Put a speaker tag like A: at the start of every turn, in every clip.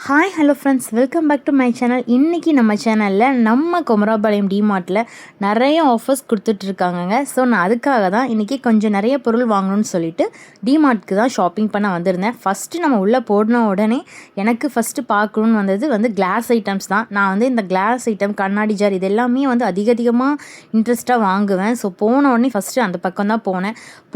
A: Hi hello friends, welcome back to my channel. இன்றைக்கி நம்ம சேனலில் நம்ம குமராபாளையம் டிமார்ட்டில் நிறைய ஆஃபர்ஸ் கொடுத்துட்ருக்காங்கங்க. ஸோ நான் அதுக்காக தான் இன்றைக்கி கொஞ்சம் நிறைய பொருள் வாங்கணும்னு சொல்லிட்டு டிமார்ட்க்கு தான் ஷாப்பிங் பண்ண வந்திருந்தேன். ஃபஸ்ட்டு நம்ம உள்ளே போடின உடனே எனக்கு ஃபஸ்ட்டு பார்க்கணுன்னு வந்தது கிளாஸ் ஐட்டம்ஸ் தான். நான் இந்த கிளாஸ் ஐட்டம், கண்ணாடி ஜார் இது எல்லாமே அதிகமாக இன்ட்ரெஸ்ட்டாக வாங்குவேன். ஸோ போன உடனே ஃபஸ்ட்டு அந்த பக்கம் தான்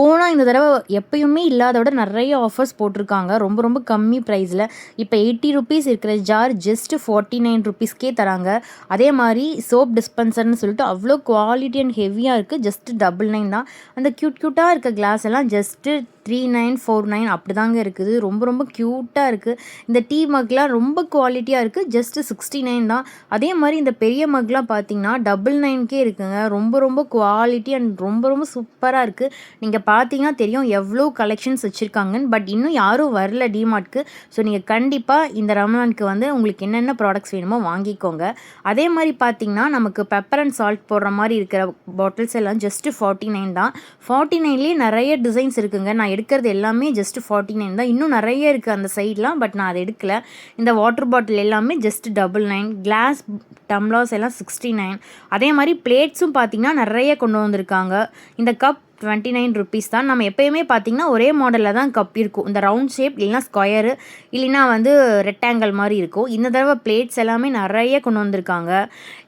A: போனால் இந்த தடவை எப்பயுமே இல்லாத விட நிறைய ஆஃபர்ஸ் போட்டிருக்காங்க. ரொம்ப ரொம்ப கம்மி ப்ரைஸில். இப்போ 80 ரூபீஸ் இருக்கிற ஜார் ஜஸ்ட் 49 ரூபீஸ்க்கே தராங்க. அதே மாதிரி சோப் டிஸ்பென்சர்னு சொல்லிட்டு அவ்வளோ குவாலிட்டி அண்ட் ஹெவியாக இருக்குது. ஜஸ்ட் 99 தான். அந்த க்யூட்டாக இருக்க கிளாஸ் எல்லாம் ஜஸ்ட்டு 3949 அப்படி தாங்க இருக்குது. ரொம்ப ரொம்ப க்யூட்டாக இருக்குது. இந்த டீ மக்லாம் ரொம்ப குவாலிட்டியாக இருக்குது. ஜஸ்ட்டு 69 தான். அதே மாதிரி இந்த பெரிய மக்லாம் பார்த்தீங்கன்னா 99க்கே இருக்குங்க. ரொம்ப ரொம்ப குவாலிட்டி அண்ட் ரொம்ப ரொம்ப சூப்பராக இருக்குது. நீங்கள் பார்த்தீங்கன்னா தெரியும் எவ்வளோ கலெக்ஷன்ஸ் வச்சுருக்காங்கன்னு. பட் இன்னும் யாரும் வரல டிமார்ட்க்கு. ஸோ நீங்கள் கண்டிப்பாக இந்த ரமலானுக்கு உங்களுக்கு என்னென்ன ப்ராடக்ட்ஸ் வேணுமோ வாங்கிக்கோங்க. அதே மாதிரி பார்த்தீங்கன்னா நமக்கு பெப்பர் அண்ட் சால்ட் போடுற மாதிரி இருக்கிற பாட்டில்ஸ் எல்லாம் ஜஸ்ட்டு 49 தான். 49லேயே நிறைய டிசைன்ஸ் இருக்குங்க. நான் எடுக்கிறது எல்லாமே ஜஸ்ட் 49 தான். இன்னும் நிறைய இருக்குது அந்த சைட்லாம், பட் நான் அதை எடுக்கல. இந்த வாட்டர் பாட்டில் எல்லாமே ஜஸ்ட் 99. கிளாஸ் டம்ளர்ஸ் எல்லாம் 69. அதே மாதிரி பிளேட்ஸும் பார்த்திங்கன்னா நிறைய கொண்டு வந்திருக்காங்க. இந்த கப் 29 ரூபீஸ் தான். நம்ம எப்போயுமே பார்த்திங்கன்னா ஒரே மாடலில் தான் கப் இருக்கும். இந்த ரவுண்ட் ஷேப் இல்லைனா ஸ்கொயரு இல்லைனா ரெக்டாங்கிள் மாதிரி இருக்கும். இந்த தடவை பிளேட்ஸ் எல்லாமே நிறைய கொண்டு வந்திருக்காங்க.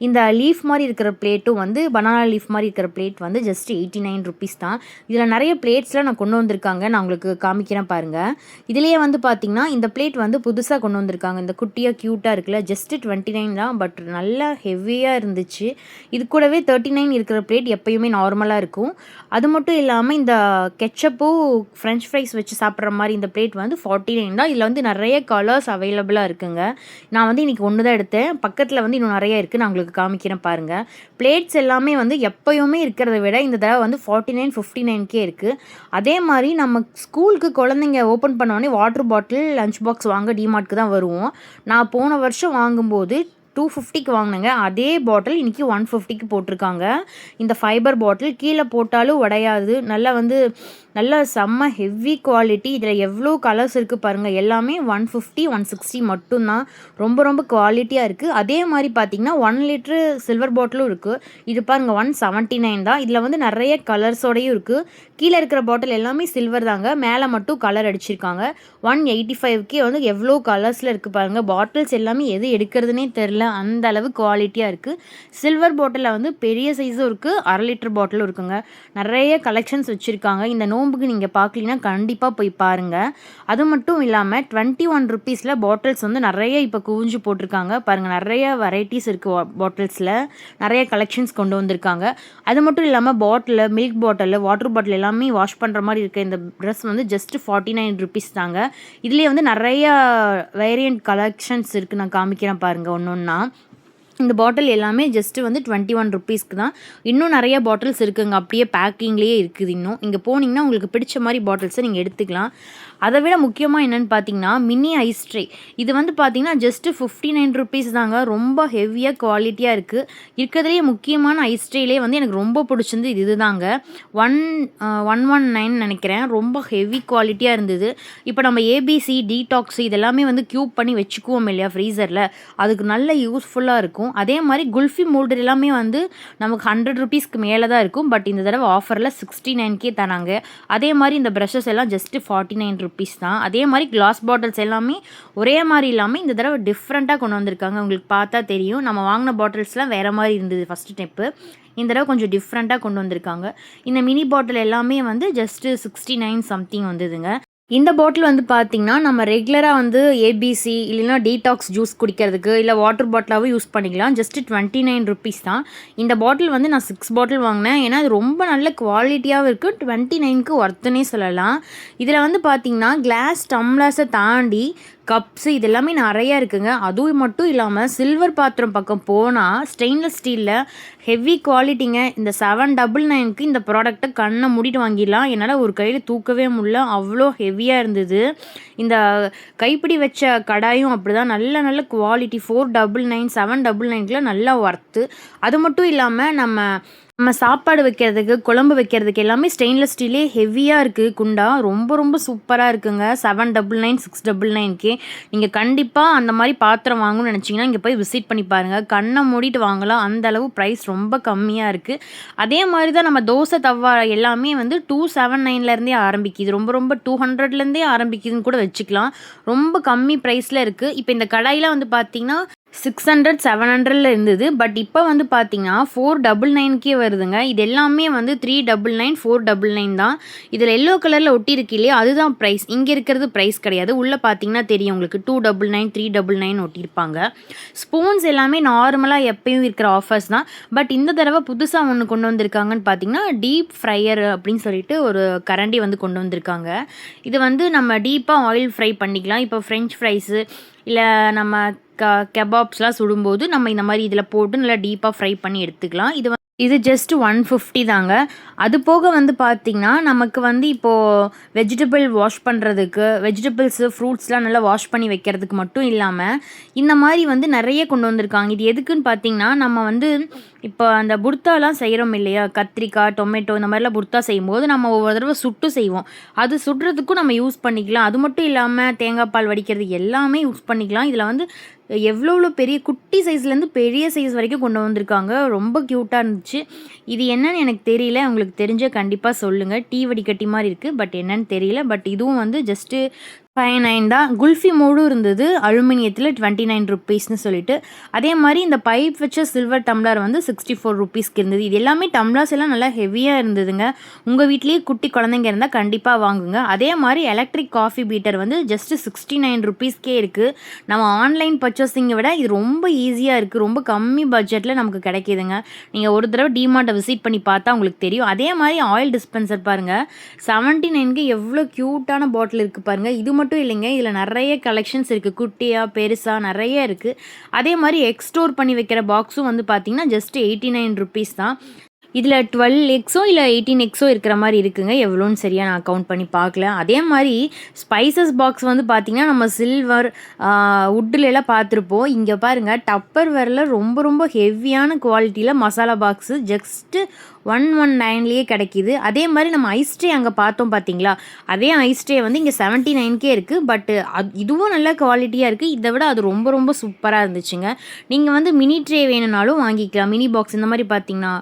A: இந்த லீஃப் மாதிரி இருக்கிற பிளேட்டும் பனானா லீஃப் மாதிரி இருக்கிற பிளேட் ஜஸ்ட் 89 ரூபீஸ் தான். இதில் நிறைய பிளேட்ஸ்லாம் நான் கொண்டு வந்திருக்காங்க. நான் உங்களுக்கு காமிக்கிறேன் பாருங்கள். இதுலேயே பார்த்திங்கன்னா இந்த பிளேட் புதுசாக கொண்டு வந்திருக்காங்க. இந்த குட்டியாக க்யூட்டாக இருக்குல்ல, ஜஸ்ட் 29 தான். பட் நல்லா ஹெவியாக இருந்துச்சு. இது கூடவே 39 இருக்கிற பிளேட் எப்பயுமே நார்மலாக இருக்கும். அது மட்டும் இல்லாமல் இந்த கெச்சப்பும் ஃப்ரெஞ்ச் ஃப்ரைஸ் வச்சு சாப்பிட்ற மாதிரி இந்த பிளேட் 49 தான். இதில் நிறைய கலர்ஸ் அவைலபிளாக இருக்குங்க. நான் இன்றைக்கி ஒன்று தான் எடுத்தேன். பக்கத்தில் இன்னும் நிறைய இருக்குது. நான் உங்களுக்கு காமிக்கிறேன் பாருங்கள். பிளேட்ஸ் எல்லாமே எப்போயுமே இருக்கிறத விட இந்த தடவை 49 59க்கே இருக்குது. அதே மாதிரி நம்ம ஸ்கூலுக்கு குழந்தைங்க ஓப்பன் பண்ணோடனே வாட்டர் பாட்டில் லஞ்ச் பாக்ஸ் வாங்க டிமார்ட்க்கு தான் வருவோம். நான் போன வருஷம் வாங்கும்போது 250க்கு வாங்கினேங்க. அதே பாட்டில் இன்றைக்கி 150க்கு போட்டிருக்காங்க. இந்த ஃபைபர் பாட்டில் கீழே போட்டாலும் உடையாது. நல்லா செம்ம ஹெவி குவாலிட்டி. இதில் எவ்வளோ கலர்ஸ் இருக்குது பாருங்கள். எல்லாமே 150 160 மட்டும்தான். ரொம்ப ரொம்ப குவாலிட்டியாக இருக்குது. அதே மாதிரி பார்த்திங்கன்னா 1 லிட்ரு சில்வர் பாட்டிலும் இருக்குது. இது பாருங்கள் 179 தான். இதில் நிறைய கலர்ஸோடையும் இருக்குது. கீழே இருக்கிற பாட்டில் எல்லாமே சில்வர் தாங்க. மேலே மட்டும் கலர் அடிச்சிருக்காங்க. 185க்கே எவ்வளோ கலர்ஸில் இருக்குது பாருங்கள். பாட்டில்ஸ் எல்லாமே எது எடுக்கிறதுனே தெரில, அந்த அளவு குவாலிட்டியாக இருக்குது. சில்வர் பாட்டிலில் பெரிய சைஸும் இருக்குது, 1/2 லிட்டர் பாட்டிலும் இருக்குங்க. நிறைய கலெக்ஷன்ஸ் வச்சுருக்காங்க. இந்த நோம்புக்கு நீங்கள் பார்க்கலீங்கன்னா கண்டிப்பாக போய் பாருங்கள். அது மட்டும் இல்லாமல் 21 ரூபீஸில் பாட்டில்ஸ் நிறைய இப்போ குவிஞ்சு போட்டிருக்காங்க பாருங்கள். நிறைய வெரைட்டிஸ் இருக்குது பாட்டில்ஸில். நிறைய கலெக்ஷன்ஸ் கொண்டு வந்திருக்காங்க. அது மட்டும் இல்லாமல் பாட்டில், மில்க் பாட்டில், வாட்டர் பாட்டில் எல்லாமே வாஷ் பண்ணுற மாதிரி இருக்க இந்த ட்ரெஸ் ஜஸ்ட் 49 ரூபீஸ் தாங்க. இதுலேயே நிறைய வேரியண்ட் கலெக்ஷன்ஸ் இருக்குது. நான் காமிக்கிறேன் பாருங்கள் ஒன்று ஒன்றா. இந்த பாட்டில் எல்லாமே ஜஸ்ட்டு 21 ரூபீஸ்க்கு தான். இன்னும் நிறைய பாட்டில்ஸ் இருக்குங்க. அப்படியே பேக்கிங்லேயே இருக்குது. இன்னும் இங்கே போனீங்கன்னா உங்களுக்கு பிடிச்ச மாதிரி பாட்டில்ஸை நீங்கள் எடுத்துக்கலாம். அதை விட முக்கியமாக என்னென்னு பார்த்தீங்கன்னா மினி ஐஸ் ட்ரே. இது பார்த்தீங்கன்னா ஜஸ்ட்டு 59 ரூபீஸ் தாங்க. ரொம்ப ஹெவியாக குவாலிட்டியாக இருக்குது. இருக்கிறதுலேயே முக்கியமான ஐஸ் ட்ரேலே எனக்கு ரொம்ப பிடிச்சிருந்து இது தாங்க. 119 நினைக்கிறேன். ரொம்ப ஹெவி குவாலிட்டியாக இருந்தது. இப்போ நம்ம ஏபிசி டீடாக்ஸ் இதெல்லாமே க்யூப் பண்ணி வச்சுக்குவோம் இல்லையா ஃப்ரீசரில், அதுக்கு நல்ல யூஸ்ஃபுல்லாக இருக்கும். அதே மாதிரி குல்ஃபி மோல்டர் எல்லாமே நமக்கு 100 ரூபீஸ்க்கு மேலே தான் இருக்கும். பட் இந்த தடவை ஆஃபரில் 69க்கே தராங்க. அதே மாதிரி இந்த ப்ரஷஸ் எல்லாம் ஜஸ்ட்டு 49 ரூபீஸ் தான். அதே மாதிரி கிளாஸ் பாட்டில்ஸ் எல்லாமே ஒரே மாதிரி இல்லாமல் இந்த தடவை டிஃப்ரெண்ட்டாக கொண்டு வந்திருக்காங்க. உங்களுக்கு பார்த்தா தெரியும். நம்ம வாங்கின பாட்டில்ஸ்லாம் வேறு மாதிரி இருந்தது ஃபஸ்ட்டு ஸ்டெப்பு. இந்த தடவை கொஞ்சம் டிஃப்ரெண்ட்டாக கொண்டு வந்திருக்காங்க. இந்த மினி பாட்டில் எல்லாமே ஜஸ்ட்டு 69 சம்திங் வந்ததுங்க. இந்த பாட்டில் பார்த்திங்கன்னா நம்ம ரெகுலராக ஏபிசி இல்லைன்னா டீடாக்ஸ் ஜூஸ் குடிக்கிறதுக்கு இல்லை வாட்டர் பாட்டிலாகவும் யூஸ் பண்ணிக்கலாம். ஜஸ்ட்டு 29 ரூபீஸ் தான். இந்த பாட்டில் நான் 6 பாட்டில் வாங்கினேன். ஏன்னா அது ரொம்ப நல்ல குவாலிட்டியாகவும் இருக்குது. 29க்கு ஒர்த்துனே சொல்லலாம். இதில் பார்த்திங்கன்னா கிளாஸ் டம்ளர்ஸை தாண்டி கப்ஸு இது எல்லாமே நிறையா இருக்குங்க. அதுவும் மட்டும் இல்லாமல் சில்வர் பாத்திரம் பக்கம் போனால் ஸ்டெயின்லெஸ் ஸ்டீலில் ஹெவி குவாலிட்டிங்க. இந்த 799க்கு இந்த ப்ராடக்ட்டை கண்ணை மூடிட்டு வாங்கிடலாம். என்னால் ஒரு கையில் தூக்கவே முடியல, அவ்வளோ ஹெவியாக இருந்தது. இந்த கைப்பிடி வச்ச கடாயும் அப்படி தான். நல்ல குவாலிட்டி. 499 799க்குலாம் நல்லா ஒர்த்து. அது மட்டும் இல்லாமல் நம்ம நம்ம சாப்பாடு வைக்கிறதுக்கு, குழம்பு வைக்கிறதுக்கு எல்லாமே ஸ்டெயின்லெஸ் ஸ்டீலே ஹெவியா இருக்கு குண்டா. ரொம்ப ரொம்ப சூப்பரா இருக்குங்க. 799, 699க்கே. நீங்க கண்டிப்பா அந்த மாரி பாத்திரம் வாங்கணும்னு நெனச்சீங்கன்னா, இங்க போய் விசிட் பண்ணி பாருங்க. கண்ண மூடிட்டு வாங்கலாம். அந்த அளவு பிரைஸ் ரொம்ப கம்மியா இருக்கு. அதே மாரி தான் நம்ம தோசை தவா எல்லாமே வந்து 279லேருந்தே ஆரம்பிக்குது. ரொம்ப ரொம்ப 200லேருந்தே ஆரம்பிக்குதுன்னு கூட வச்சுக்கலாம். ரொம்ப கம்மி பிரைஸ்ல இருக்கு. இப்ப இந்த கடாய்லாம் வந்து பாத்தீங்கன்னா 600, 700ல இருந்தது. பட் இப்ப வந்து பார்த்தீங்கன்னா, 499க்கே வருதுங்க. இது எல்லாமே வந்து 399, 499 தான். இதில எல்லோ கலர்ல ஒட்டியிருக்கு இல்லையா? அதுதான் பிரைஸ். இங்க இருக்கிறது பிரைஸ் கிடையாது. உள்ள பார்த்தீங்கன்னா தெரியும் உங்களுக்கு 299, 399 ஒட்டியிருப்பாங்க. ஸ்பூன்ஸ் எல்லாமே நார்மலா எப்பயும் இருக்கிற ஆஃபர்ஸ் தான். பட் இந்த தடவ புதுசா ஒண்ணு கொண்டு வந்திருக்காங்கன்னு பார்த்தீங்கன்னா, டீப் ஃப்ரையர் அப்படின்னு சொல்லிட்டு ஒரு கரண்டி வந்து கொண்டு வந்திருக்காங்க. இது வந்து நம்ம டீப்பா ஆயில் ஃப்ரை பண்ணிக்கலாம். இப்போ ஃப்ரெஞ்ச் ஃப்ரைஸு இல்ல நம்ம கெபாப்ஸ்லாம் சுடும்போது நம்ம இந்த மாரி இதில போட்டு நல்லா டீப்பா ஃப்ரை பண்ணி எடுத்துக்கலாம். இது ஜஸ்ட் 150 தாங்க. அது போக வந்து பார்த்தீங்கன்னா, நமக்கு வந்து இப்போ வெஜிடபிள் வாஷ் பண்ணுறதுக்கு, வெஜிடபிள்ஸு, ஃப்ரூட்ஸ்லாம் நல்லா வாஷ் பண்ணி வைக்கிறதுக்கு மட்டும் இல்லாம, இந்த மாரி வந்து நெறைய கொண்டு வந்திருக்காங்க. இது எதுக்குன்னு பார்த்தீங்கன்னா, நம்ம வந்து இப்போ அந்த புர்தாலாம் செய்கிறோம் இல்லையா? கத்திரிக்காய், டொமேட்டோ இந்த மாரிலாம் புர்தா செய்யும்போது, நம்ம ஒவ்வொரு தடவ சுட்டு செய்வோம். அது சுடுறதுக்கும் நம்ம யூஸ் பண்ணிக்கலாம். அது மட்டும் இல்லாம தேங்காய் பால் வடிக்கிறது எல்லாமே யூஸ் பண்ணிக்கலாம். இதில வந்து எவ்வளோ பெரிய குட்டி சைஸ்லேருந்து பெரிய சைஸ் வரைக்கும் கொண்டு வந்திருக்காங்க. ரொம்ப க்யூட்டாக இருந்துச்சு. இது என்னன்னு எனக்கு தெரியல. உங்களுக்கு தெரிஞ்சா கண்டிப்பா சொல்லுங்க. டீ வடிகட்டி மாரி இருக்கு. பட் என்னன்னு தெரியல. பட் இதுவும் வந்து ஜஸ்ட்டு 59 தான். குல்ஃபி மோடும் இருந்தது. அலுமினியத்தில 29 ருப்பீஸ்ன்னு சொல்லிட்டு. அதே மாரி இந்த பைப் வச்ச சில்வர் டம்ளர் வந்து 64 ருப்பீஸ்க்கு இருந்தது. இது எல்லாமே டம்ளர்ஸ் எல்லாம் நல்லா ஹெவியா இருந்ததுங்க. உங்க வீட்லயே குட்டி குழந்தைங்க இருந்தா கண்டிப்பா வாங்குங்க. அதே மாரி எலக்ட்ரிக் காஃபி பீட்டர் வந்து ஜஸ்ட் 69 ருப்பீஸ்க்கே இருக்கு. நம்ம ஆன்லைன் பர்ச்சேசிங்கை விட இது ரொம்ப ஈஸியா இருக்கு. ரொம்ப கம்மி பட்ஜெட்ல நமக்கு கிடைக்குதுங்க. நீங்க ஒரு தடவ டிமார்ட்ட விசிட் பண்ணி பார்த்தா உங்களுக்கு தெரியும். அதே மாரி ஆயில் டிஸ்பென்சர் பாருங்க. 79க்கு எவ்வளோ கியூட்டான பாட்டில் இருக்கு பாருங்க. இது மட்டும் இல்லைங்க. இதில் நிறைய கலெக்ஷன்ஸ் இருக்குது. குட்டியாக பெருசாக நிறைய இருக்குது. அதே மாதிரி எக்ஸ்டோர் பண்ணி வைக்கிற பாக்ஸும் வந்து பார்த்தீங்கன்னா ஜஸ்ட் 89 ருப்பீஸ் தான். இதில் 12 எக்ஸோ இல்லை 18 எக்ஸோ இருக்கிற மாதிரி இருக்குங்க. எவ்வளோன்னு சரியாக நான் கவுண்ட் பண்ணி பார்க்கல. அதே மாதிரி ஸ்பைசஸ் பாக்ஸ் வந்து பார்த்திங்கன்னா நம்ம சில்வர் வுட்டுலலாம் பார்த்துருப்போம். இங்கே பாருங்கள் டப்பர்வேரில் ரொம்ப ரொம்ப ஹெவியான குவாலிட்டியில் மசாலா பாக்ஸு ஜஸ்ட்டு 119லேயே கிடைக்கிது. அதே மாதிரி நம்ம ஐஸ் ட்ரே அங்கே பார்த்தோம் பார்த்தீங்களா, அதே ஐஸ் ட்ரே வந்து இங்கே 79க்கே இருக்குது. பட்டு இதுவும் நல்ல குவாலிட்டியாக இருக்குது. இதை விட அது ரொம்ப ரொம்ப சூப்பராக இருந்துச்சுங்க. நீங்கள் வந்து மினி ட்ரே வேணும்னாலும் வாங்கிக்கலாம். மினி பாக்ஸ் இந்த மாதிரி பார்த்தீங்கன்னா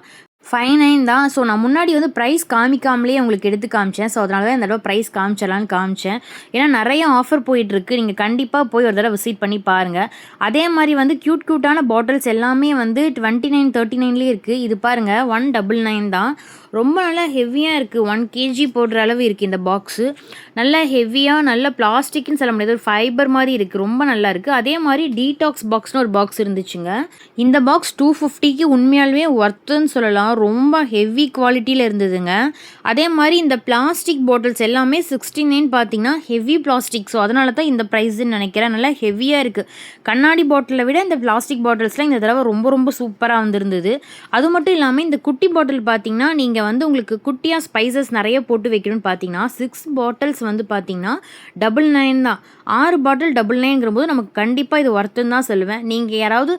A: 59 தான். ஸோ நான் முன்னாடி வந்து ப்ரைஸ் காமிக்காமலே உங்களுக்கு எடுத்து காமிச்சேன். ஸோ அதனால தான் இந்த தடவை ப்ரைஸ் காமிச்சிடலான்னு காமிச்சேன். ஏன்னா நிறைய ஆஃபர் போயிட்டுருக்கு. நீங்கள் கண்டிப்பாக போய் ஒரு தடவை விசிட் பண்ணி பாருங்கள். அதே மாதிரி வந்து க்யூட்டான பாட்டில்ஸ் எல்லாமே வந்து 29, 39லேயே இருக்குது. இது பாருங்கள் 199 தான். ரொம்ப நல்லா ஹெவியாக இருக்குது. 1 kg போடுற அளவு இருக்குது இந்த பாக்ஸு. நல்லா ஹெவியாக நல்ல பிளாஸ்டிக்னு சொல்ல முடியாது, ஒரு ஃபைபர் மாதிரி இருக்குது. ரொம்ப நல்லா இருக்குது. அதே மாதிரி டீடாக்ஸ் பாக்ஸ்னு ஒரு பாக்ஸ் இருந்துச்சுங்க. இந்த பாக்ஸ் 250க்கு உண்மையாலுமே ஒர்த்துன்னு சொல்லலாம். ரொம்ப ஹெவி குவாலிட்டியில் இருந்ததுங்க. அதே மாதிரி இந்த பிளாஸ்டிக் பாட்டில்ஸ் எல்லாமே 69 பார்த்தீங்கன்னா ஹெவி பிளாஸ்டிக். ஸோ அதனால தான் இந்த ப்ரைஸ்ன்னு நினைக்கிறேன். நல்லா ஹெவியாக இருக்குது. கண்ணாடி பாட்டிலை விட இந்த பிளாஸ்டிக் பாட்டில்ஸ்லாம் இந்த தடவை ரொம்ப ரொம்ப சூப்பராக வந்திருந்தது. அது மட்டும் இல்லாமல் இந்த குட்டி பாட்டில் பார்த்தீங்கன்னா நீங்கள் வந்து உங்களுக்கு குட்டியாக ஸ்பைசஸ் நிறைய போட்டு வைக்கணும்னு பார்த்தீங்கன்னா 6 பாட்டில்ஸ் வந்து பார்த்தீங்கன்னா 99 தான். 6 பாட்டில் 99ங்கிற போது நமக்கு கண்டிப்பாக இது ஒர்த்துன்னு தான் சொல்லுவேன். நீங்கள் யாராவது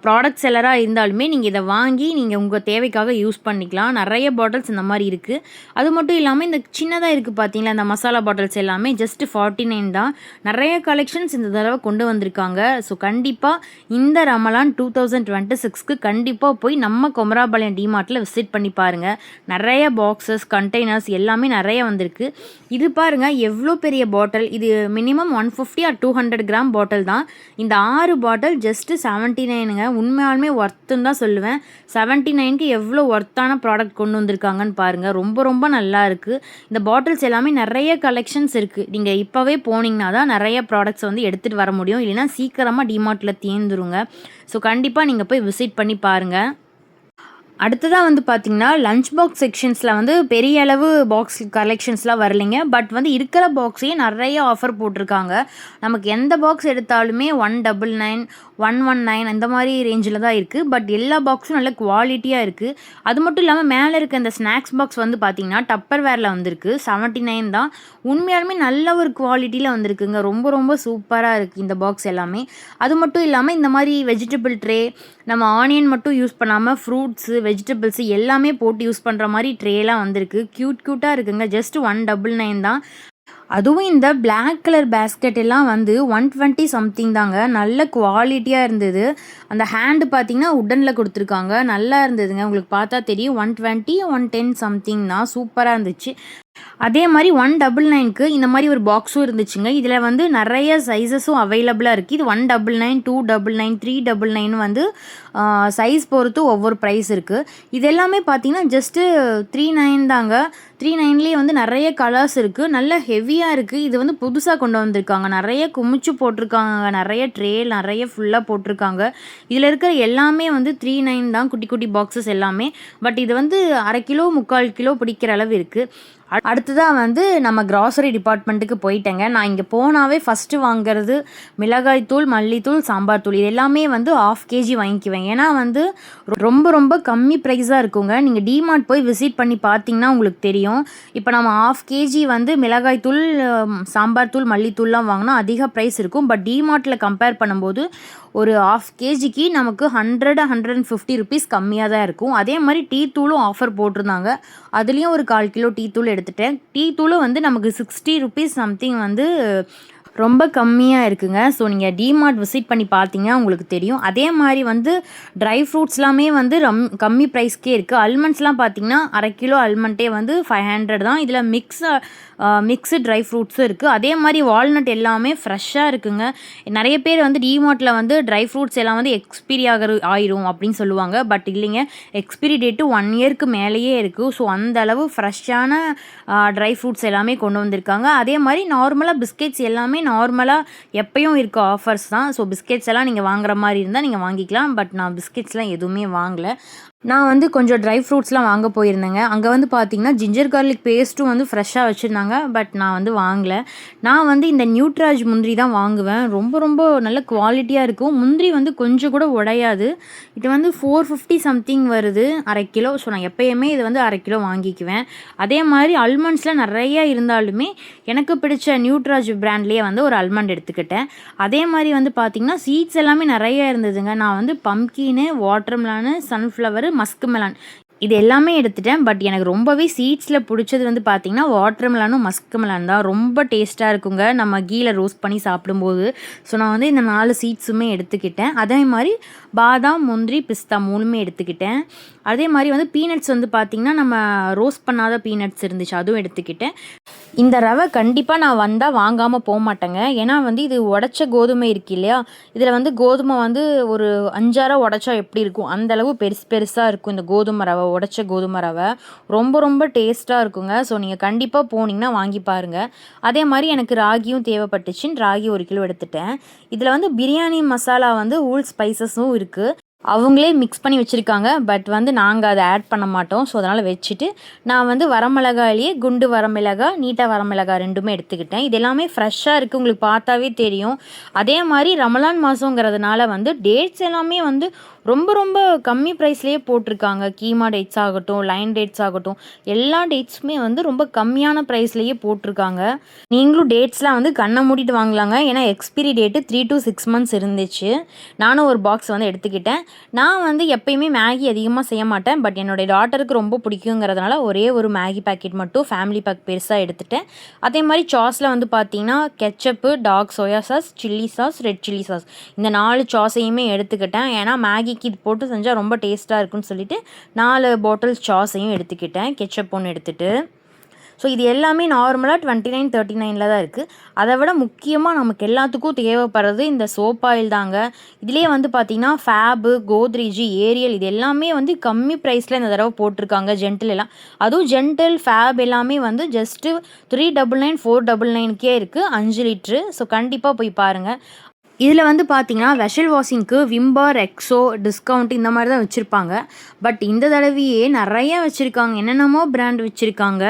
A: ப்ராடக்ட் செல்லராக இருந்தாலுமே நீங்கள் இதை வாங்கி நீங்கள் உங்கள் தேவைக்காக யூஸ் பண்ணிக்கலாம். நிறைய பாட்டில்ஸ் இந்த மாதிரி இருக்குது. அது மட்டும் இல்லாமல் இந்த சின்னதாக இருக்குது பார்த்தீங்களா, இந்த மசாலா பாட்டில்ஸ் எல்லாமே ஜஸ்ட் 49 தான். நிறைய கலெக்ஷன்ஸ் இந்த தடவை கொண்டு வந்திருக்காங்க. ஸோ கண்டிப்பாக இந்த ரமலான் 2026க்கு கண்டிப்பாக போய் நம்ம குமராபாளையம் டிமார்ட்டில் விசிட் பண்ணி பாருங்கள். நிறைய பாக்ஸஸ், கண்டெய்னர்ஸ் எல்லாமே நிறைய வந்திருக்கு. இது பாருங்கள் எவ்வளோ பெரிய பாட்டில். இது மினிமம் 150 or 200 கிராம் பாட்டில் தான். இந்த 6 பாட்டில் ஜஸ்ட்டு 79ங்க. உண்மையாலுமே ஒர்த்துன்னு தான் சொல்லுவேன். 79க்கு எவ்வளோ ஒர்த்தான ப்ராடக்ட் கொண்டு வந்திருக்காங்கன்னு பாருங்கள். ரொம்ப ரொம்ப நல்லா இருக்குது. இந்த பாட்டில்ஸ் எல்லாமே நிறைய கலெக்ஷன்ஸ் இருக்குது. நீங்கள் இப்போவே போனீங்கன்னா தான் நிறைய ப்ராடக்ட்ஸ் வந்து எடுத்துகிட்டு வர முடியும். இல்லைனா சீக்கிரமாக டிமார்ட்டில் தேர்ந்துருங்க. ஸோ கண்டிப்பாக நீங்கள் போய் விசிட் பண்ணி பாருங்கள். அடுத்ததாக வந்து பார்த்திங்கன்னா லஞ்ச் பாக்ஸ் செக்ஷன்ஸில் வந்து பெரிய அளவு பாக்ஸ் கலெக்ஷன்ஸ்லாம் வரலைங்க. பட் வந்து இருக்கிற பாக்ஸையே நிறைய ஆஃபர் போட்டிருக்காங்க. நமக்கு எந்த பாக்ஸ் எடுத்தாலுமே 199, 119 இந்த மாதிரி ரேஞ்சில் தான் இருக்குது. பட் எல்லா பாக்ஸும் நல்ல குவாலிட்டியாக இருக்குது. அது மட்டும் இல்லாமல் மேலே இருக்க இந்த ஸ்நாக்ஸ் பாக்ஸ் வந்து பார்த்திங்கன்னா டப்பர்வேரில் வந்திருக்கு. 79 தான். உண்மையாலுமே நல்ல ஒரு குவாலிட்டியில் வந்திருக்குங்க. ரொம்ப ரொம்ப சூப்பராக இருக்குது இந்த பாக்ஸ் எல்லாமே. அது மட்டும் இல்லாமல் இந்த மாதிரி வெஜிடபிள் ட்ரே, நம்ம ஆனியன் மட்டும் யூஸ் பண்ணாமல் ஃப்ரூட்ஸு, வெஜிடபிள்ஸ் எல்லாமே போட்டு யூஸ் பண்ணுற மாதிரி ட்ரேலாம் வந்திருக்கு. க்யூட்டாக இருக்குங்க. ஜஸ்ட் 199 தான். அதுவும் இந்த பிளாக் கலர் பேஸ்கெட் எல்லாம் வந்து 120 சம்திங் தாங்க. நல்ல குவாலிட்டியாக இருந்தது. அந்த ஹேண்டு பார்த்தீங்கன்னா உட்டனில் கொடுத்துருக்காங்க. நல்லா இருந்ததுங்க. உங்களுக்கு பார்த்தா தெரியும். 120 110 சம்திங் தான். சூப்பராக இருந்துச்சு. அதே மாதிரி 199க்கு இந்த மாதிரி ஒரு பாக்ஸும் இருந்துச்சுங்க. இதில் வந்து நிறைய சைஸஸும் அவைலபிளாக இருக்குது. இது 199 299 399 வந்து சைஸ் பொறுத்து ஒவ்வொரு ப்ரைஸ் இருக்குது. இது எல்லாமே பார்த்தீங்கன்னா ஜஸ்ட்டு 39 தாங்க. 39லேயே வந்து நிறைய கலர்ஸ் இருக்குது. நல்ல ஹெவியாக இருக்குது. இது வந்து புதுசாக கொண்டு வந்திருக்காங்க. நிறைய குமிச்சு போட்டிருக்காங்க. நிறைய ட்ரே நிறைய ஃபுல்லாக போட்டிருக்காங்க. இதில் இருக்கிற எல்லாமே வந்து 39 தான். குட்டி குட்டி பாக்ஸஸ் எல்லாமே. பட் இது வந்து 1/2 கிலோ 3/4 கிலோ பிடிக்கிற அளவு இருக்குது. அடுத்ததாக வந்து நம்ம கிராசரி டிபார்ட்மெண்ட்டுக்கு போயிட்டேங்க. நான் இங்கே போனாவே ஃபஸ்ட்டு வாங்குறது மிளகாய்த்தூள், மல்லித்தூள், சாம்பார் தூள். இது எல்லாமே வந்து 1/2 kg வாங்கிக்குவேன். ஏன்னா வந்து ரொம்ப ரொம்ப கம்மி ப்ரைஸாக இருக்குங்க. நீங்கள் டிமார்ட் போய் விசிட் பண்ணி பார்த்தீங்கன்னா உங்களுக்கு தெரியும். இப்போ நம்ம 1/2 kg வந்து மிளகாய்த்தூள், சாம்பார் தூள், மல்லித்தூள்லாம் வாங்கினா அதிக ப்ரைஸ் இருக்கும். பட் டிமார்ட்டில் கம்பேர் பண்ணும்போது ஒரு 1/2 kgக்கு நமக்கு 100-150 ருபீஸ் கம்மியாக தான் இருக்கும். அதே மாதிரி டீ தூளும் ஆஃபர் போட்டிருந்தாங்க. அதுலேயும் ஒரு 1/4 கிலோ டீ தூள் எடுத்துட்டேன். டீ தூளும் வந்து நமக்கு 60 ருபீஸ் சம்திங் வந்து ரொம்ப கம்மியாக இருக்குங்க. ஸோ நீங்கள் டிமார்ட் விசிட் பண்ணி பார்த்தீங்கன்னா உங்களுக்கு தெரியும். அதே மாதிரி வந்து ட்ரை ஃப்ரூட்ஸ்லாமே வந்து கம்மி ப்ரைஸ்க்கே இருக்குது. அல்மண்ட்ஸ்லாம் பார்த்தீங்கன்னா 1/2 கிலோ அல்மண்ட்டே வந்து 500 தான். இதில் மிக்ஸு ட்ரை ஃப்ரூட்ஸும் இருக்குது. அதே மாதிரி வால்நட் எல்லாமே ஃப்ரெஷ்ஷாக இருக்குங்க. நிறைய பேர் வந்து டிமார்ட்டில் வந்து ட்ரை ஃப்ரூட்ஸ் எல்லாம் வந்து எக்ஸ்பீரி ஆயிரும் அப்படின்னு சொல்லுவாங்க. பட் இல்லைங்க, எக்ஸ்பீரி டேட்டு 1 இயருக்கு மேலேயே இருக்குது. ஸோ அந்த அளவு ஃப்ரெஷ்ஷான ட்ரை ஃப்ரூட்ஸ் எல்லாமே கொண்டு வந்திருக்காங்க. அதே மாதிரி நார்மலாக பிஸ்கெட்ஸ் எல்லாமே நார்மலாக எப்பயும் இருக்க ஆஃபர்ஸ் தான். ஸோ பிஸ்கெட்ஸ் எல்லாம் நீங்கள் வாங்குற மாதிரி இருந்தால் நீங்கள் வாங்கிக்கலாம். பட் நான் பிஸ்கெட்ஸ்லாம் எதுவுமே வாங்கலை. நான் வந்து கொஞ்சம் ட்ரை ஃப்ரூட்ஸ்லாம் வாங்க போயிருந்தேங்க. அங்கே வந்து பார்த்தீங்கன்னா ஜிஞ்சர் கார்லிக் பேஸ்ட்டும் வந்து ஃப்ரெஷ்ஷாக வச்சுருந்தாங்க. பட் நான் வந்து வாங்கலை. நான் வந்து இந்த நியூட்ராஜ் முந்திரி தான் வாங்குவேன். ரொம்ப ரொம்ப நல்ல குவாலிட்டியாக இருக்கும். முந்திரி வந்து கொஞ்சம் கூட உடையாது. இது வந்து 450 சம்திங் வருது 1/2 கிலோ. ஸோ நான் எப்போயுமே இது வந்து 1/2 கிலோ வாங்கிக்குவேன். அதே மாதிரி அல்மண்ட்ஸில் நிறையா இருந்தாலுமே எனக்கு பிடிச்ச நியூட்ராஜ் பிராண்ட்லேயே வந்து ஒரு அல்மண்ட் எடுத்துக்கிட்டேன். அதே மாதிரி வந்து பார்த்திங்கன்னா சீட்ஸ் எல்லாமே நிறையா இருந்ததுங்க. நான் வந்து பம்கின்னு, வாட்டர்மெலானு, சன்ஃப்ளவர், மஸ்க் மெலான் இது எல்லாமே எடுத்துட்டேன். பட் எனக்கு ரொம்பவே சீட்ஸில் பிடிச்சது வந்து பார்த்திங்கன்னா வாட்டர்மெலானும் மஸ்க் மெலான் தான். ரொம்ப டேஸ்ட்டாக இருக்குங்க நம்ம கீழே ரோஸ்ட் பண்ணி சாப்பிடும்போது. ஸோ நான் வந்து இந்த 4 சீட்ஸுமே எடுத்துக்கிட்டேன். அதே மாதிரி பாதாம், முந்திரி, பிஸ்தா 3மே எடுத்துக்கிட்டேன். அதே மாதிரி வந்து பீனட்ஸ் வந்து பார்த்திங்கன்னா நம்ம ரோஸ்ட் பண்ணாத பீனட்ஸ் இருந்துச்சு, அதுவும் எடுத்துக்கிட்டேன். இந்த ரவை கண்டிப்பாக நான் வந்தால் வாங்காமல் போக மாட்டேங்க. ஏன்னா வந்து இது உடச்ச கோதுமை இருக்கு இல்லையா, இதில் வந்து கோதுமை வந்து ஒரு 5-6 உடச்சா எப்படி இருக்கும் அந்தளவு பெருசாக இருக்கும். இந்த கோதுமை ரவை, உடச்ச கோதுமை ரவை ரொம்ப ரொம்ப டேஸ்ட்டாக இருக்குங்க. ஸோ நீங்கள் கண்டிப்பாக போனீங்கன்னா வாங்கி பாருங்கள். அதே மாதிரி எனக்கு ராகியும் தேவைப்பட்டுச்சுன்னு ராகி 1 கிலோ எடுத்துட்டேன். இதில் வந்து பிரியாணி மசாலா வந்து ஹோல் ஸ்பைசஸும் இருக்குது. அவங்களே மிக்ஸ் பண்ணி வச்சுருக்காங்க. பட் வந்து நாங்கள் அதை ஆட் பண்ண மாட்டோம். ஸோ அதனால் வச்சுட்டு நான் வந்து வரமிளகாயிலேயே குண்டு வரமிளகாய், நீட்டாக வரமிளகாய் 2மே எடுத்துக்கிட்டேன். இது எல்லாமே ஃப்ரெஷ்ஷாக இருக்குது, உங்களுக்கு பார்த்தாவே தெரியும். அதே மாதிரி ரமலான் மாதங்கிறதுனால வந்து டேட்ஸ் எல்லாமே வந்து ரொம்ப ரொம்ப கம்மி ப்ரைஸ்லேயே போட்டிருக்காங்க. கீமா டேட்ஸ் ஆகட்டும், லைன் டேட்ஸ் ஆகட்டும், எல்லா டேட்ஸுமே வந்து ரொம்ப கம்மியான ப்ரைஸ்லேயே போட்டிருக்காங்க. நீங்களும் டேட்ஸ்லாம் வந்து கண்ணை மூடிட்டு வாங்கலாங்க. ஏன்னா எக்ஸ்பிரி டேட்டு 3 to 6 months இருந்துச்சு. நானும் ஒரு பாக்ஸ் வந்து எடுத்துக்கிட்டேன். நான் வந்து எப்பயுமே மேகி அதிகமாக செய்ய மாட்டேன். பட் என்னுடைய டாட்டருக்கு ரொம்ப பிடிக்குங்கிறதுனால ஒரே ஒரு மேகி பேக்கெட் மட்டும் ஃபேமிலி பேக் பெருசாக எடுத்துட்டேன். அதே மாதிரி சாஸில் வந்து பார்த்திங்கன்னா ketchup, dark soya sauce, chilli sauce, red chilli sauce இந்த 4 சாஸையுமே எடுத்துக்கிட்டேன். ஏன்னா மேகிக்கு இது போட்டு செஞ்சால் ரொம்ப டேஸ்ட்டாக இருக்குன்னு சொல்லிட்டு 4 பாட்டில்ஸ் சாஸையும் எடுத்துக்கிட்டேன். கெச்சப் ஒன்று எடுத்துகிட்டு. ஸோ இது எல்லாமே நார்மலாக 29-39 தான் இருக்குது. அதை விட முக்கியமாக நமக்கு எல்லாத்துக்கும் தேவைப்படுறது இந்த சோப் ஆயில் தாங்க. இதுலேயே வந்து பார்த்திங்கன்னா ஃபேபு, கோத்ரேஜ், ஏரியல் இது எல்லாமே வந்து கம்மி ப்ரைஸில் இந்த தடவை போட்டிருக்காங்க. ஜென்டில் எல்லாம், அதுவும் ஜென்டில், ஃபேப் எல்லாமே வந்து ஜஸ்ட்டு 399 499க்கே இருக்குது 5 லிட்ரு. ஸோ கண்டிப்பாக போய் பாருங்கள். இதில் வந்து பார்த்திங்கன்னா வெஷல் வாஷிங்க்கு விம்பார், எக்ஸோ டிஸ்கவுண்ட் இந்த மாதிரி தான் வச்சுருப்பாங்க. பட் இந்த தடவையே நிறையா வச்சுருக்காங்க. என்னென்னமோ பிராண்ட் வச்சுருக்காங்க.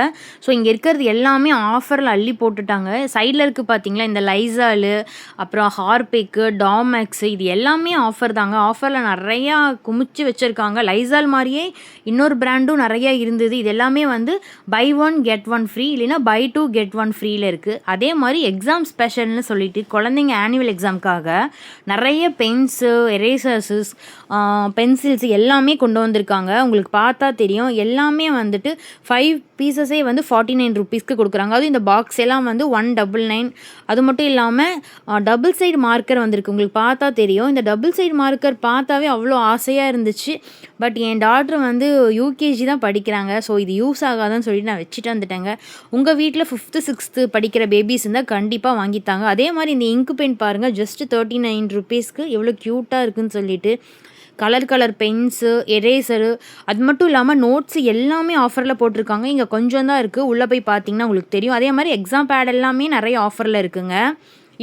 A: ஸோ இங்கே இருக்கிறது எல்லாமே ஆஃபரில் அள்ளி போட்டுட்டாங்க. சைடில் இருக்குது பார்த்திங்களா இந்த லைசாலு, அப்புறம் ஹார்பேக்கு, டாமெக்ஸு இது எல்லாமே ஆஃபர் தாங்க. ஆஃபரில் நிறையா குமிச்சு வச்சுருக்காங்க. லைசால் மாதிரியே இன்னொரு பிராண்டும் நிறையா இருந்தது. இது எல்லாமே வந்து buy 1 get 1 ஃப்ரீ, இல்லைன்னா buy 2 get 1 ஃப்ரீயில் இருக்குது. அதே மாதிரி எக்ஸாம் ஸ்பெஷல்னு சொல்லிட்டு குழந்தைங்க ஆனுவல் எக்ஸாமுக்காக குழந்தைங்களுக்காக நிறைய பென்ஸு, எரேசர்ஸு, பென்சில்ஸ் எல்லாமே கொண்டு வந்திருக்காங்க. உங்களுக்கு பார்த்தா தெரியும். எல்லாமே வந்துட்டு 5 பீசஸே வந்து 49 ருப்பீஸ்க்கு கொடுக்குறாங்க. அதுவும் இந்த பாக்ஸ் எல்லாம் வந்து 199. அது மட்டும் இல்லாமல் டபுள் சைடு மார்க்கர் வந்திருக்கு. உங்களுக்கு பார்த்தா தெரியும். இந்த டபுள் சைடு மார்க்கர் பார்த்தாவே அவ்வளோ ஆசையாக இருந்துச்சு. பட் என் டாட்டர் வந்து யூகேஜி தான் படிக்கிறாங்க. ஸோ இது யூஸ் ஆகாதுன்னு சொல்லிட்டு நான் வச்சுட்டு வந்துட்டேங்க. உங்கள் வீட்டில் 5th 6th படிக்கிற பேபிஸ் இருந்தால் கண்டிப்பாக வாங்கித்தாங்க. அதே மாதிரி இந்த இங்கு பென் பாருங்கள், ஜஸ்ட் 39 ருப்பீஸ்க்கு எவ்வளோ க்யூட்டாக இருக்குதுன்னு சொல்லிட்டு கலர் பென்ஸு, எரேசரு, அது மட்டும் இல்லாமல் நோட்ஸு எல்லாமே ஆஃபரில் போட்டிருக்காங்க. இங்கே கொஞ்சம் தான் இருக்குது. உள்ளே போய் பார்த்தீங்கன்னா உங்களுக்கு தெரியும். அதே மாதிரி எக்ஸாம் பேட் எல்லாமே நிறைய ஆஃபரில் இருக்குங்க.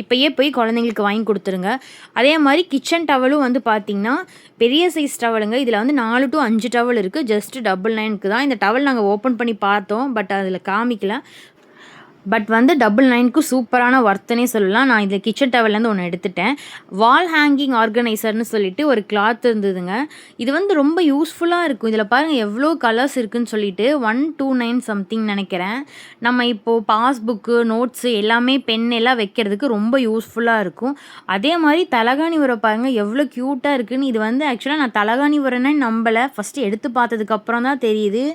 A: இப்போயே போய் குழந்தைங்களுக்கு வாங்கி கொடுத்துருங்க. அதே மாதிரி கிச்சன் டவலும் வந்து பார்த்திங்கன்னா பெரிய சைஸ் டவலுங்க. இதில் வந்து 4 to 5 டவல் இருக்குது. ஜஸ்ட் 99க்கு தான். இந்த டவல் நாங்கள் ஓப்பன் பண்ணி பார்த்தோம், பட் அதில் காமிக்கல. பட் வந்து 99க்கு சூப்பரான ஒர்த்துனே சொல்லலாம். நான் இதில் கிச்சன் டவல்லேருந்து ஒன்று எடுத்துட்டேன். வால் ஹேங்கிங் ஆர்கனைசர்னு சொல்லிட்டு ஒரு கிளாத் இருந்ததுங்க. இது வந்து ரொம்ப யூஸ்ஃபுல்லாக இருக்கும். இதில் பாருங்கள் எவ்வளோ கலர்ஸ் இருக்குதுன்னு சொல்லிட்டு 129 சம்திங் நினைக்கிறேன். நம்ம இப்போது பாஸ்புக்கு, நோட்ஸு எல்லாமே பென் எல்லாம் வைக்கிறதுக்கு ரொம்ப யூஸ்ஃபுல்லாக இருக்கும். அதே மாதிரி தலகாணி உரை பாருங்கள் எவ்வளோ க்யூட்டாக இருக்குதுன்னு. இது வந்து ஆக்சுவலாக நான் தலகாணி உரைன்னு நம்பலை. ஃபஸ்ட்டு எடுத்து பார்த்ததுக்கப்புறம் தான் தெரியுது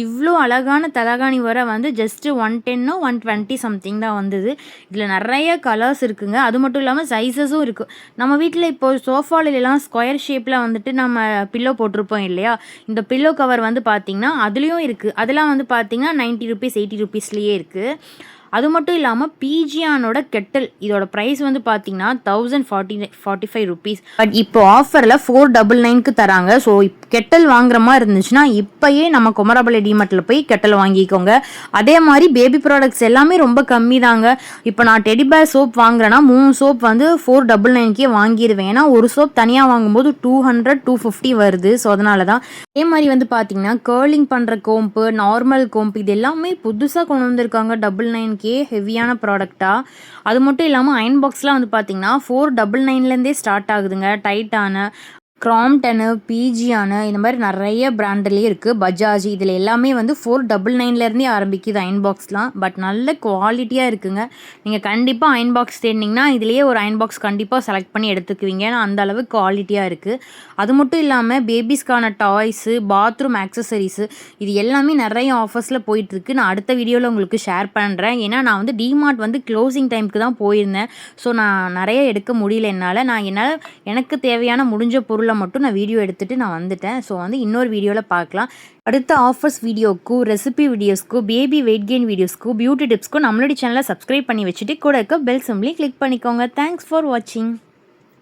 A: இவ்வளோ அழகான தலகாணி உரை வந்து ஜஸ்ட்டு 110 120 சம்திங் தான் வந்தது. இதில் நிறைய கலர்ஸ் இருக்குதுங்க. அது மட்டும் இல்லாமல் சைஸஸும் இருக்குது. நம்ம வீட்டில் இப்போது சோஃபாலெலாம் ஸ்கொயர் ஷேப்பில் வந்துட்டு நம்ம பில்லோ போட்டிருப்போம் இல்லையா? இந்த பில்லோ கவர் வந்து பார்த்திங்கன்னா அதுலேயும் இருக்குது. அதெல்லாம் வந்து பார்த்திங்கன்னா 90 ருப்பீஸ் 80 ருப்பீஸ்லேயே இருக்குது. அது மட்டும் இல்லாமல் பீஜியானோட கெட்டல் இதோட ப்ரைஸ் வந்து பார்த்தீங்கன்னா 1045 ருப்பீஸ். பட் இப்போ ஆஃபரில் 499க்கு தராங்க. ஸோ கெட்டல் வாங்குற மாதிரி இருந்துச்சுன்னா இப்போயே நம்ம குமராபாளைய டிமார்ட்டில் போய் கெட்டல் வாங்கிக்கோங்க. அதே மாதிரி பேபி ப்ராடக்ட்ஸ் எல்லாமே ரொம்ப கம்மி தாங்க. இப்போ நான் டெடிபேர் சோப் வாங்குறேன்னா 3 சோப் வந்து 499க்கே வாங்கிடுவேன். ஏன்னா ஒரு சோப் தனியாக வாங்கும்போது 200 250 வருது. ஸோ அதனால தான். அதே மாதிரி வந்து பார்த்தீங்கன்னா கேர்லிங் பண்ணுற கோம்பு, நார்மல் கோம்பு இது எல்லாமே புதுசாக கொண்டு வந்திருக்காங்க 99க்கு. ஹெவியான ப்ராடக்டாக. அது மட்டும் இல்லாமல் அயன் பாக்ஸ்லாம் வந்து பார்த்தீங்கன்னா 499லேருந்தே ஸ்டார்ட் ஆகுதுங்க. டைட்டான, கிராம்டனு, பீஜியானு இந்த மாதிரி நிறைய பிராண்ட்லேயே இருக்குது. பஜாஜ் இதில் எல்லாமே வந்து 499லேருந்தே ஆரம்பிக்குது அயன் பாக்ஸ்லாம். பட் நல்ல குவாலிட்டியாக இருக்குங்க. நீங்கள் கண்டிப்பாக அயன் பாக்ஸ் தேடினீங்கன்னா இதுலேயே ஒரு அயன் பாக்ஸ் கண்டிப்பாக செலக்ட் பண்ணி எடுத்துக்குவீங்க. ஏன்னா அந்த அளவுக்கு குவாலிட்டியாக இருக்குது. அது மட்டும் இல்லாமல் பேபிஸ்க்கான டாய்ஸு, பாத்ரூம் ஆக்சசரிஸு இது எல்லாமே நிறைய ஆஃபர்ஸில் போயிட்டுருக்கு. நான் அடுத்த வீடியோவில் உங்களுக்கு ஷேர் பண்ணுறேன். ஏன்னா நான் வந்து டிமார்ட் வந்து க்ளோசிங் டைமுக்கு தான் போயிருந்தேன். ஸோ நான் நிறைய எடுக்க முடியல என்னால். எனக்கு தேவையான முடிஞ்ச பொருளை மட்டும் நான் வீடியோ எடுத்துகிட்டு நான் வந்துட்டேன். ஸோ வந்து இன்னொரு வீடியோவில் பார்க்கலாம். அடுத்த ஆஃபர்ஸ் வீடியோக்கும், ரெசிபி வீடியோஸ்க்கும், பேபி வெயிட் கெயின் வீடியோஸ்க்கும், பியூட்டி டிப்ஸ்க்கும் நம்மளுடைய சேனலை சப்ஸ்கிரைப் பண்ணி வச்சுட்டு கூட இருக்க பெல் சிம்பிளை கிளிக் பண்ணிக்கோங்க. தேங்க்ஸ் ஃபார் வாட்சிங்.